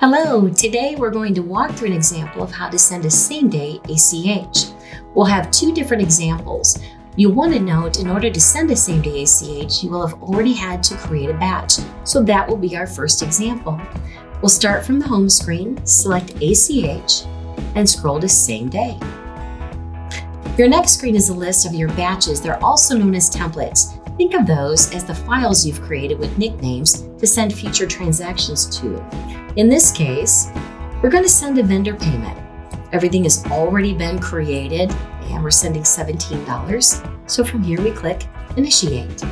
Hello, today we're going to walk through an example of how to send a same-day ACH. We'll have two different examples. You'll want to note in order to send a same-day ACH, you will have already had to create a batch. So that will be our first example. We'll start from the home screen, select ACH, and scroll to same day. Your next screen is a list of your batches. They're also known as templates. Think of those as the files you've created with nicknames to send future transactions to. In this case, we're going to send a vendor payment. Everything has already been created and we're sending $17. So from here we click Initiate.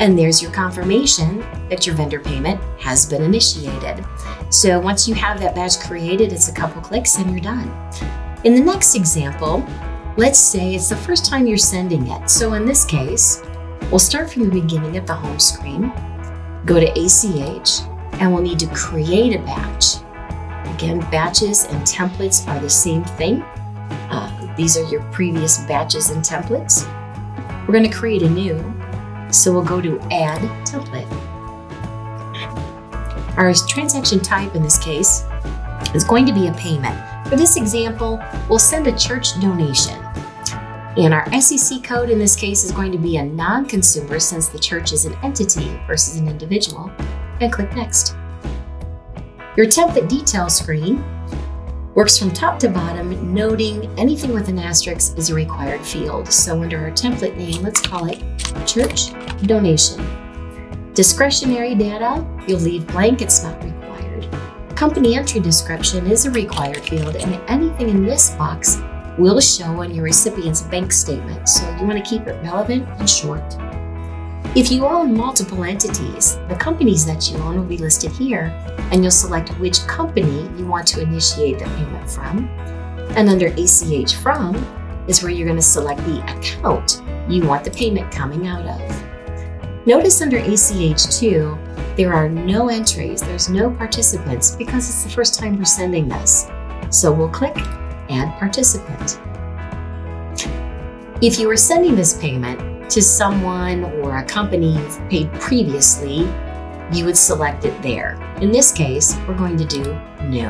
And there's your confirmation that your vendor payment has been initiated. So once you have that batch created, it's a couple clicks and you're done. In the next example, let's say it's the first time you're sending it. So in this case, we'll start from the beginning at the home screen, go to ACH, and we'll need to create a batch. Again, batches and templates are the same thing. These are your previous batches and templates. We're going to create a new, so we'll go to Add Template. Our transaction type in this case is going to be a payment. For this example, we'll send a church donation. And our SEC code in this case is going to be a non-consumer since the church is an entity versus an individual. And click Next. Your template detail screen works from top to bottom, noting anything with an asterisk is a required field. So under our template name, let's call it Church Donation. Discretionary data, you'll leave blank, it's not required. Company entry description is a required field, and anything in this box will show on your recipient's bank statement. So you want to keep it relevant and short. If you own multiple entities, the companies that you own will be listed here, and you'll select which company you want to initiate the payment from. And under ACH from is where you're going to select the account you want the payment coming out of. Notice under ACH 2, there are no entries, there's no participants because it's the first time we're sending this. So we'll click Add Participant. If you were sending this payment to someone or a company you've paid previously, you would select it there. In this case, we're going to do New.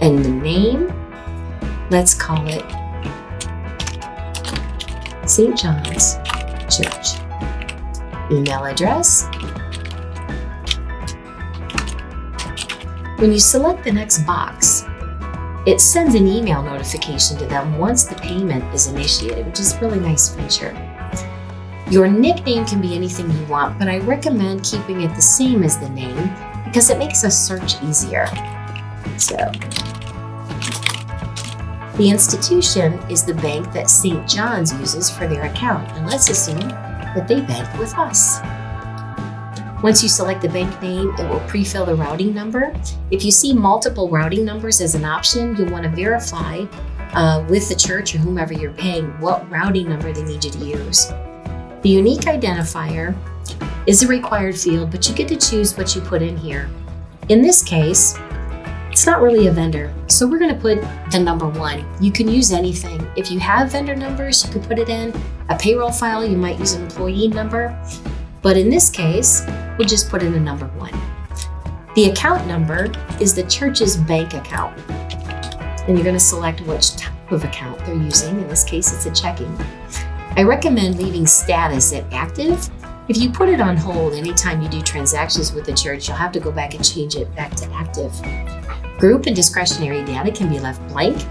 And the name, let's call it St. John's Church. Email address. When you select the next box, it sends an email notification to them once the payment is initiated, which is a really nice feature. Your nickname can be anything you want, but I recommend keeping it the same as the name because it makes a search easier. So, the institution is the bank that St. John's uses for their account, and let's assume that they bank with us. Once you select the bank name, it will pre-fill the routing number. If you see multiple routing numbers as an option, you'll want to verify with the church or whomever you're paying what routing number they need you to use. The unique identifier is a required field, but you get to choose what you put in here. In this case, it's not really a vendor, so we're going to put the number 1. You can use anything. If you have vendor numbers, you can put it in. A payroll file, you might use an employee number. But in this case, we'll just put in a number 1. The account number is the church's bank account. And you're going to select which type of account they're using. In this case, it's a checking. I recommend leaving status at active. If you put it on hold anytime you do transactions with the church, you'll have to go back and change it back to active. Group and discretionary data can be left blank.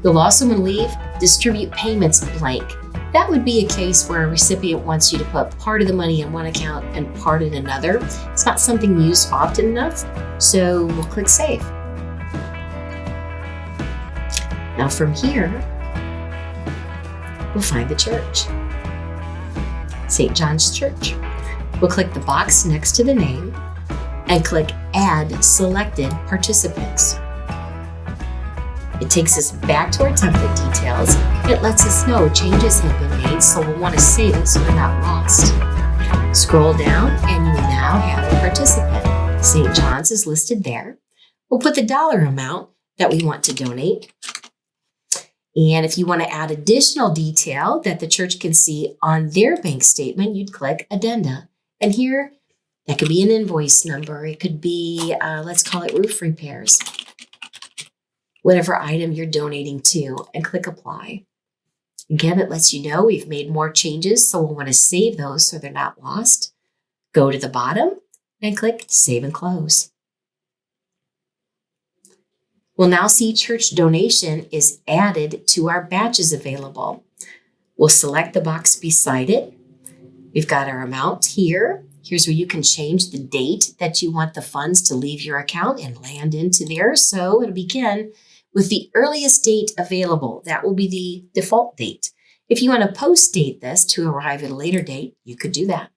You'll also want to leave distribute payments blank. That would be a case where a recipient wants you to put part of the money in one account and part in another. It's not something used often enough, so we'll click Save. Now from here, we'll find the church, St. John's Church. We'll click the box next to the name and click Add Selected Participants. It takes us back to our template details. It lets us know changes have been made, so we'll want to save it so they're not lost. Scroll down and you now have a participant. St. John's is listed there. We'll put the dollar amount that we want to donate. And if you want to add additional detail that the church can see on their bank statement, you'd click Addenda. And here That could be an invoice number. It could be, let's call it roof repairs. Whatever item you're donating to, and click apply. Again, it lets you know we've made more changes, so we'll want to save those so they're not lost. Go to the bottom and click Save and Close. We'll now see church donation is added to our batches available. We'll select the box beside it. We've got our amount here. Here's where you can change the date that you want the funds to leave your account and land into there. So it'll begin with the earliest date available. That will be the default date. If you want to post date this to arrive at a later date, you could do that.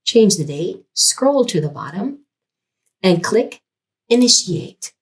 Change the date, scroll to the bottom, and click Initiate.